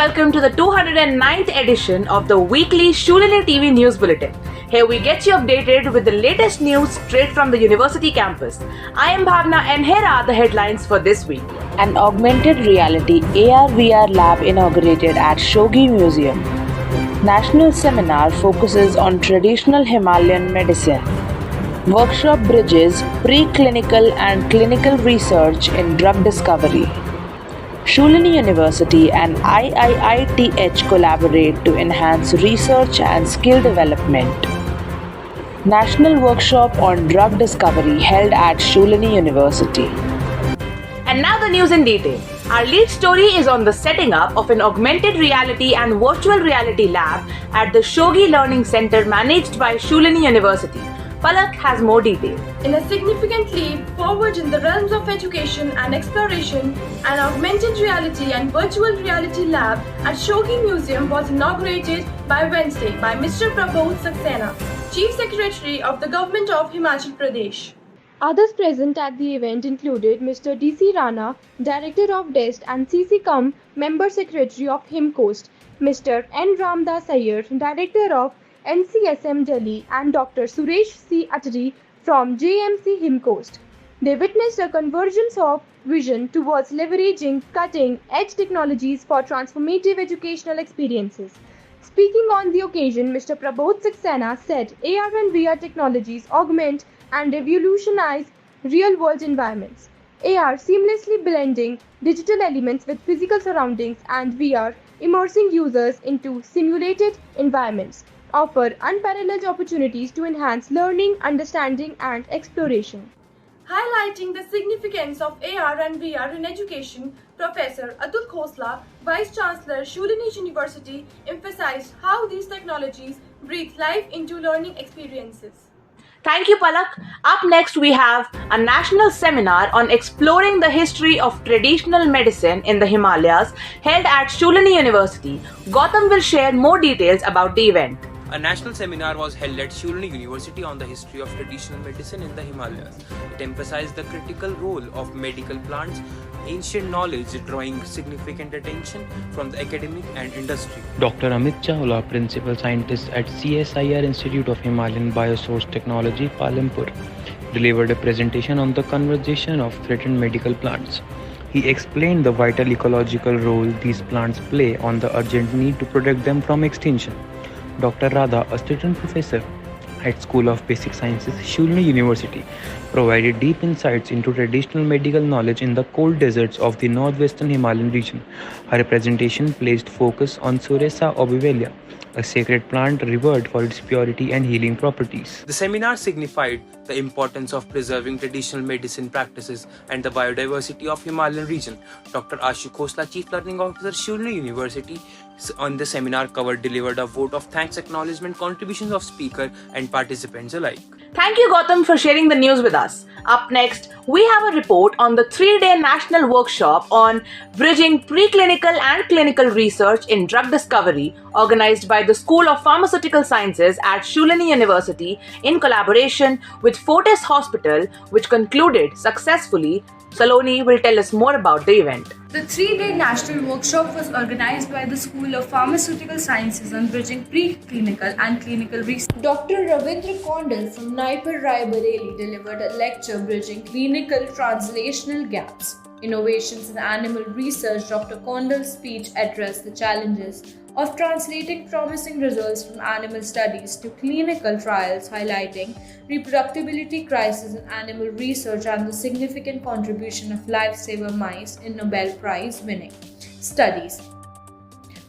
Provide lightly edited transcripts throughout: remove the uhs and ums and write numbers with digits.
welcome to the 209th edition of the weekly Shulini TV News Bulletin. Here we get you updated with the latest news straight from the university campus. I am Bhavna and here are the headlines for this week. An augmented reality AR/VR lab inaugurated at Shogi Museum. National seminar focuses on traditional Himalayan medicine. Workshop bridges preclinical and clinical research in drug discovery. Shulini University and IIITH collaborate to enhance research and skill development. National workshop on drug discovery held at Shulini University. And now the news in detail. Our lead story is on the setting up of an augmented reality and virtual reality lab at the Shogi Learning Center managed by Shulini University. Palak has more detail. In a significant leap forward in the realms of education and exploration, an augmented reality and virtual reality lab at Shogi Museum was inaugurated by Wednesday by Mr. Prabodh Saxena, Chief Secretary of the Government of Himachal Pradesh. Others present at the event included Mr. D.C. Rana, Director of DEST and CC Member Secretary of HimCoast, Mr. N. Ramdas Iyer, Director of NCSM Delhi, and Dr. Suresh C. Attari from JMC HimCoast. They witnessed a convergence of vision towards leveraging cutting-edge technologies for transformative educational experiences. Speaking on the occasion, Mr. Prabodh Saxena said AR and VR technologies augment and revolutionize real-world environments. AR seamlessly blending digital elements with physical surroundings and VR immersing users into simulated environments offer unparalleled opportunities to enhance learning, understanding, and exploration. Highlighting the significance of AR and VR in education, Professor Atul Khosla, Vice Chancellor, Shulini University, emphasized how these technologies breathe life into learning experiences. Thank you, Palak. Up next, we have a national seminar on exploring the history of traditional medicine in the Himalayas held at Shulini University. Gautam will share more details about the event. A national seminar was held at Shulini University on the history of traditional medicine in the Himalayas. It emphasized the critical role of medical plants, ancient knowledge drawing significant attention from the academic and industry. Dr. Amit Chawla, Principal Scientist at CSIR Institute of Himalayan Biosource Technology, Palampur, delivered a presentation on the conservation of threatened medical plants. He explained the vital ecological role these plants play on the urgent need to protect them from extinction. Dr. Radha, Assistant Professor at School of Basic Sciences, Shulini University, provided deep insights into traditional medical knowledge in the cold deserts of the northwestern Himalayan region. Her presentation placed focus on Suresa obivelia, a sacred plant revered for its purity and healing properties. The seminar signified the importance of preserving traditional medicine practices and the biodiversity of Himalayan region. Dr. Ashu Khosla, Chief Learning Officer, Shulini University, on the seminar delivered a vote of thanks acknowledgement contributions of speaker and participants alike. Thank you, Gautam, for sharing the news with us. Up next, we have a report on the 3-day national workshop on bridging preclinical and clinical research in drug discovery organized by the School of Pharmaceutical Sciences at Shulini University in collaboration with Fortis Hospital, which concluded successfully. Saloni will tell us more about the event. The 3-day national workshop was organized by the School of Pharmaceutical Sciences on bridging preclinical and clinical research. Dr. Ravindra Kondal from Naipur Rai Bareilly delivered a lecture bridging clinical translational gaps. Innovations in animal research. Dr. Kondal's speech addressed the challenges of translating promising results from animal studies to clinical trials, highlighting reproducibility crisis in animal research and the significant contribution of lifesaver mice in Nobel Prize winning studies.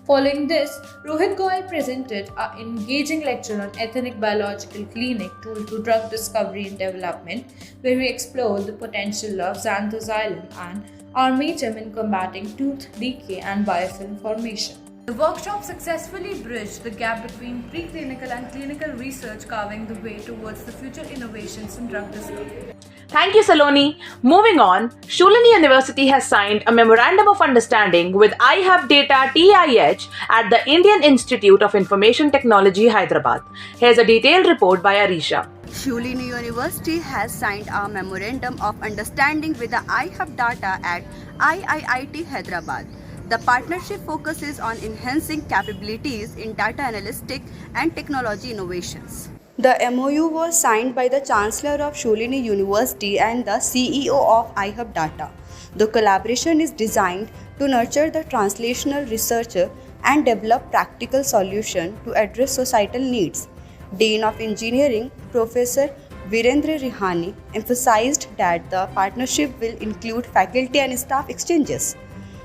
Following this, Rohit Goyal presented an engaging lecture on ethnic biological clinic tool to drug discovery and development, where he explored the potential of xanthozylin and armatum in combating tooth decay and biofilm formation. The workshop successfully bridged the gap between preclinical and clinical research, carving the way towards the future innovations in drug discovery. Thank you, Saloni. Moving on, Shulini University has signed a Memorandum of Understanding with iHub Data TIH at the Indian Institute of Information Technology, Hyderabad. Here's a detailed report by Arisha. Shulini University has signed a Memorandum of Understanding with the iHub Data at IIIT Hyderabad. The partnership focuses on enhancing capabilities in data analytics and technology innovations. The MOU was signed by the Chancellor of Sholini University and the CEO of iHub Data. The collaboration is designed to nurture the translational researcher and develop practical solutions to address societal needs. Dean of Engineering, Professor Virendra Rihani, emphasized that the partnership will include faculty and staff exchanges,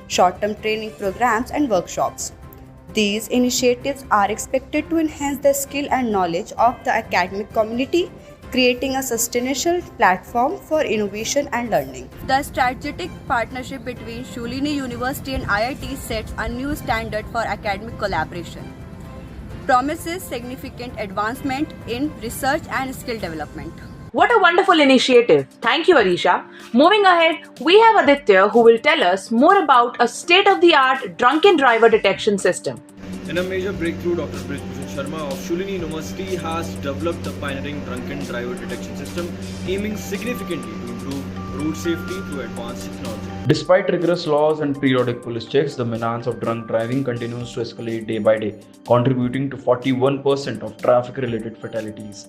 short-term training programs, and workshops. These initiatives are expected to enhance the skill and knowledge of the academic community, creating a sustainable platform for innovation and learning. The strategic partnership between Sholini University and IIT sets a new standard for academic collaboration, promises significant advancement in research and skill development. What a wonderful initiative. Thank you, Arisha. Moving ahead, we have Aditya who will tell us more about a state-of-the-art drunken driver detection system. In a major breakthrough, Dr. Brijbhushan Sharma of Sholini University has developed the pioneering drunken driver detection system, aiming significantly to improve road safety through advanced technology. Despite rigorous laws and periodic police checks, the menace of drunk driving continues to escalate day by day, contributing to 41% of traffic-related fatalities.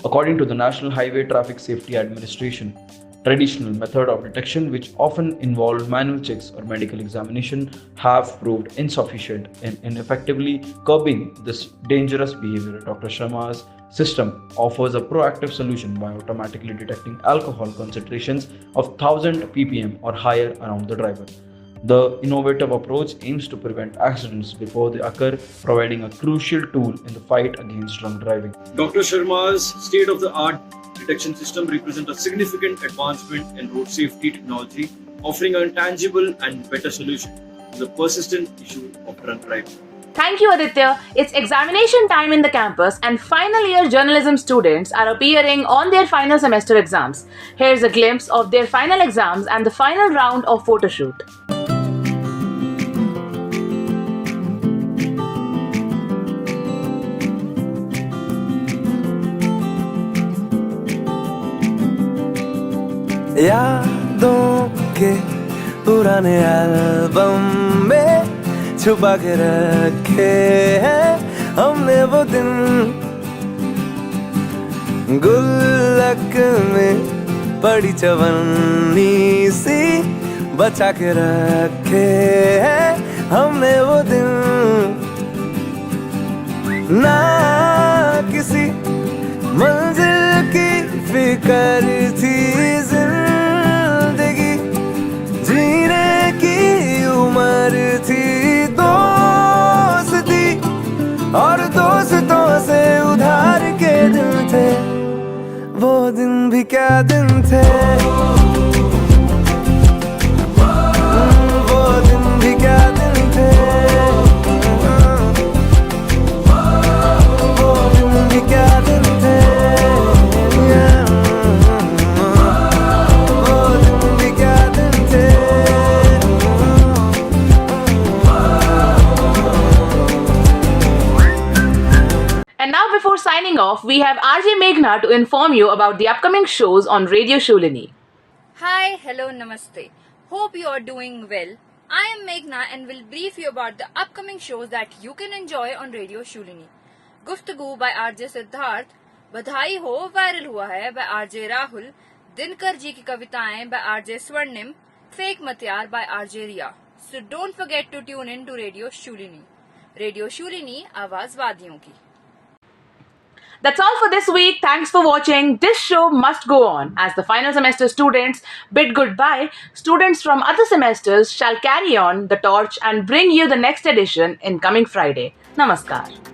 According to the National Highway Traffic Safety Administration, traditional method of detection, which often involve manual checks or medical examination, have proved insufficient in effectively curbing this dangerous behavior. Dr. Sharma's system offers a proactive solution by automatically detecting alcohol concentrations of 1000 ppm or higher around the driver. The innovative approach aims to prevent accidents before they occur, providing a crucial tool in the fight against drunk driving. Dr. Sharma's state-of-the-art detection system represents a significant advancement in road safety technology, offering a tangible and better solution to the persistent issue of drunk driving. Thank you, Aditya. It's examination time in the campus, and final year journalism students are appearing on their final semester exams. Here's a glimpse of their final exams and the final round of photo shoot. यादों के पुराने album में छुपा के रखे हैं हमने वो दिन, गुल्लक में पड़ी चवन्नी सी बचा के रखे हैं हमने वो दिन। ना किसी मंजिल की फिक्र थी, जिंदगी जीने की उम्र थी, दोस्ती और दोस्तों से उधार के दिन थे, वो दिन भी क्या दिन थे, वो दिन भी क्या दिन थे, वो दिन भी क्या दिन थे, वो दिन भी क्या दिन थे। And now, before signing off, we have RJ Meghna to inform you about the upcoming shows on Radio Sholini. Hi, hello, namaste. Hope you are doing well. I am Meghna and will brief you about the upcoming shows that you can enjoy on Radio Sholini. Guftagoo by RJ Siddharth, बधाई हो viral हुआ है by RJ Rahul, Dinkar ji की कविताएं by RJ Swarnim, Fake Matyar by RJ Riya. So don't forget to tune in to Radio Sholini. Radio Sholini, आवाज वादियों की. That's all for this week. Thanks for watching. This show must go on. As the final semester students bid goodbye, students from other semesters shall carry on the torch and bring you the next edition in coming Friday. Namaskar.